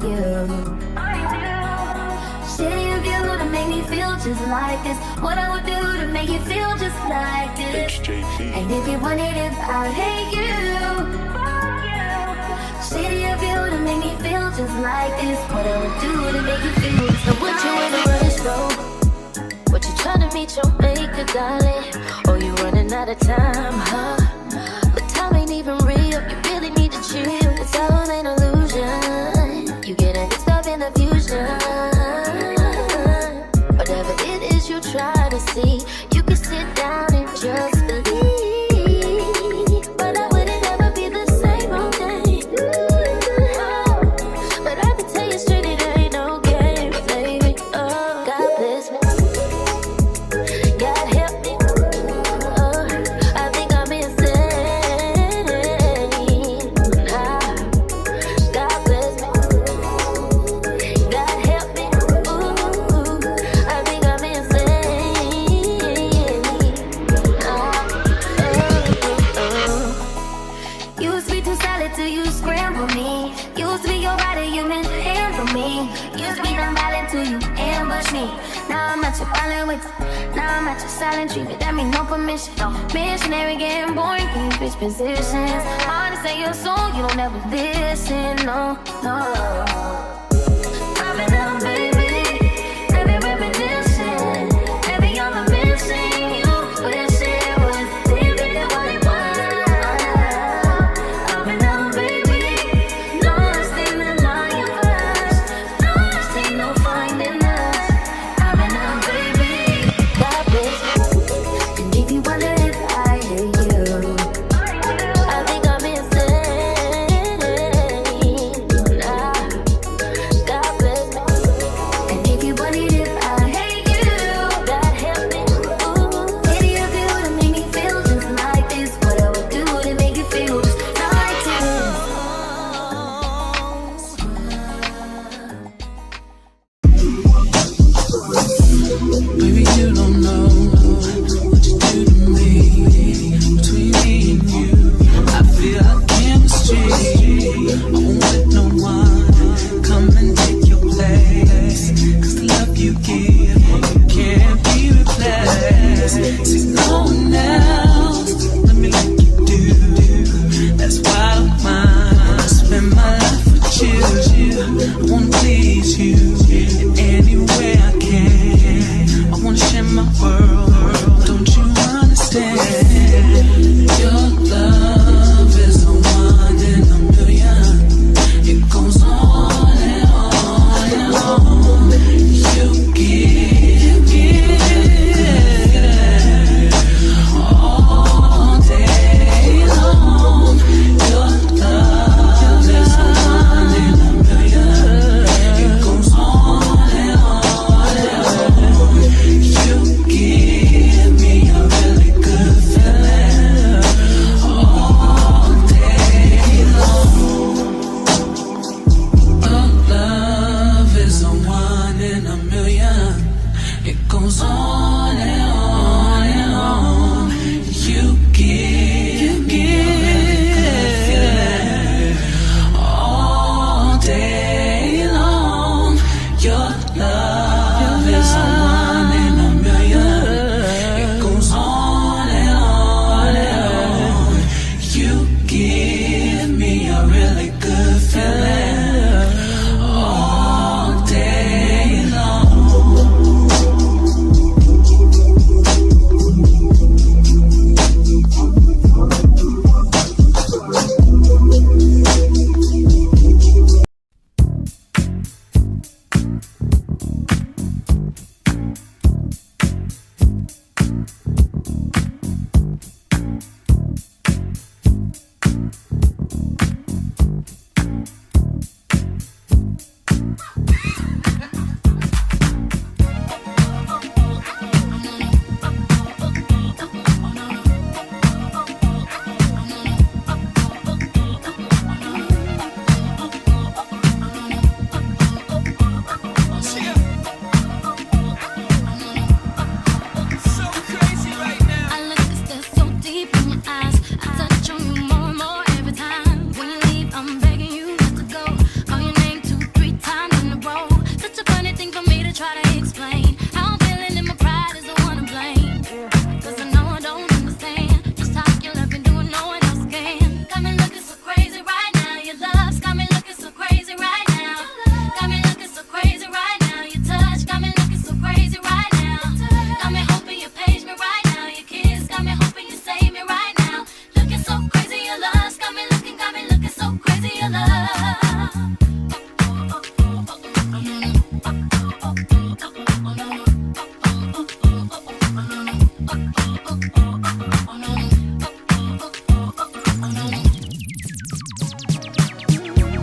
you. Shitty of you to make me feel just like this. What I would do to make you feel just like this. And if you wanted it, I hate you. Shitty of you to make me feel just like this. What I would do to make you feel just like this. What you in a rush, bro? What you tryna meet your maker, darling? Or you running out of time, huh? But time ain't even real, you really need to chill. It's all an illusion. You get mixed up in the fusion. Whatever it is you try to see, you can sit down and just believe. But I wouldn't ever be the same old thing. But I can tell you straight, it ain't no game, baby. Oh, God bless me. God help me. Oh, I think I'm insane. God bless me. God help me. Ooh, I think I'm insane. Used to be too solid till you scramble me. Used to be your body, you mishandle me. Used to be non-violent till you ambush me. Now I'm at your violent with you. Now I'm at your silent treatment. That means no permission. Missionary getting boring, can you switch positions? Hard to say your soul, you don't ever listen, no, no. I've been out, baby. Every repetition, every other mission, you wish it was different than what it was. I've been out, baby. Lost in the lion flash. Lost in no finding us. I've been out, baby. God bless me. And if you wonder if I hate you, I think I'm insane. God bless me. and if you wanted if I hate you, God help me. Ooh. pity of you to make me feel just like this. What I would do to make you feel just like this. Baby, you don't know what you do to me. Between me and you, I feel like chemistry. I won't let no one come and take your place. 'Cause the love you give can't be replaced. See, no one else let me like you do. That's why I don't mind. I spend my life with you. I wanna please you in any way I can. I wanna share my world. Don't you understand? Your love is a one in a million. It goes on and on and on. You give all day long. Your love is a one in a million. It goes on. crazy your love.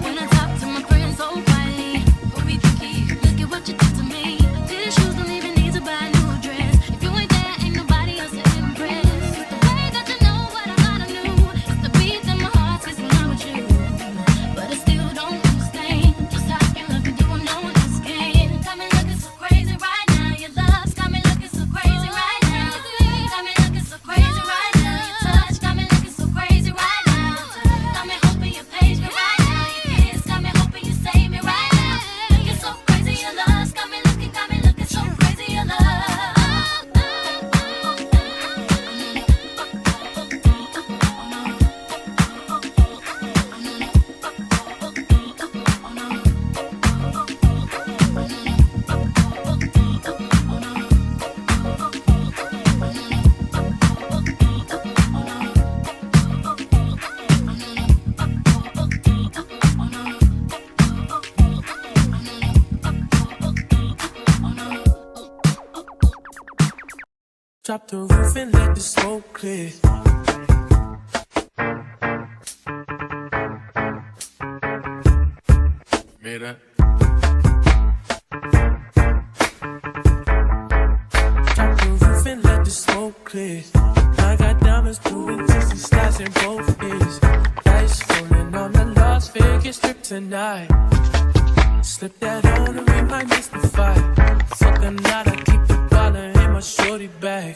When I talk to my friends so quietly, what we thinking? Look at what you did to me. These shoes don't even need to buy a new dress. If you ain't there, ain't nobody else to impress. It's the way that you know what I thought I knew. It's the beat in my heart says when I'm with you. But I still don't understand just how you love me, doing no one else can. Got me looking so crazy right now. Your love's got me looking so crazy right now. Got me looking so crazy right now. Your touch got me looking so crazy right now. Got me hoping you page me right now. Your kiss got me hoping you save me right now. Looking so crazy, your love's got me looking so crazy, your love. Drop the roof and let the smoke clear. Mira. Drop the roof and let the smoke clear. I got diamonds doing just slides in both ears. Ice falling on the Las Vegas strip tonight. Slip that on and we might miss the fight. Fuck a night, I keep the dollar in my shorty bag.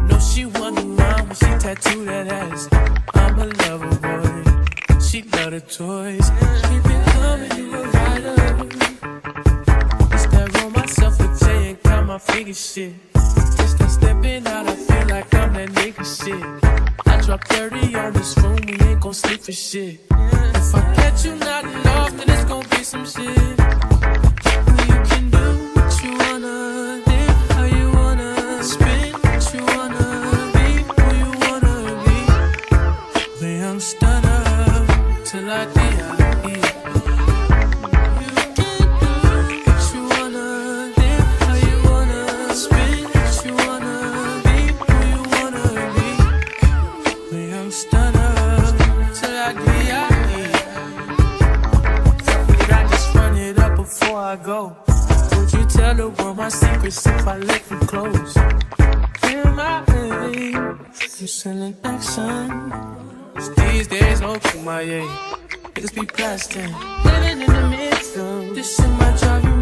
Know she wanna rhyme when she tattoo that ass. I'm a lover boy, she love the toys. Keep it coming, you a rider. It's that roll myself a J and count my figure shit. It's that stepping out, I feel like I'm that nigga shit. I drop 30 on this room, we ain't gon' sleep for shit. If I catch you nodding off, then it's gon' be some shit. You can do what you wanna, live how you wanna, spin what you wanna, be who you wanna be. The young stunner, till I die. You can do what you wanna, live how you wanna, spin what you wanna, be who you wanna be. The young stunner, till I die. Before I go, would you tell the world my secrets if I let you close? In my way, you selling action. These days, no Kumaye. Niggas be blasting, living in the midst of this shit might drive you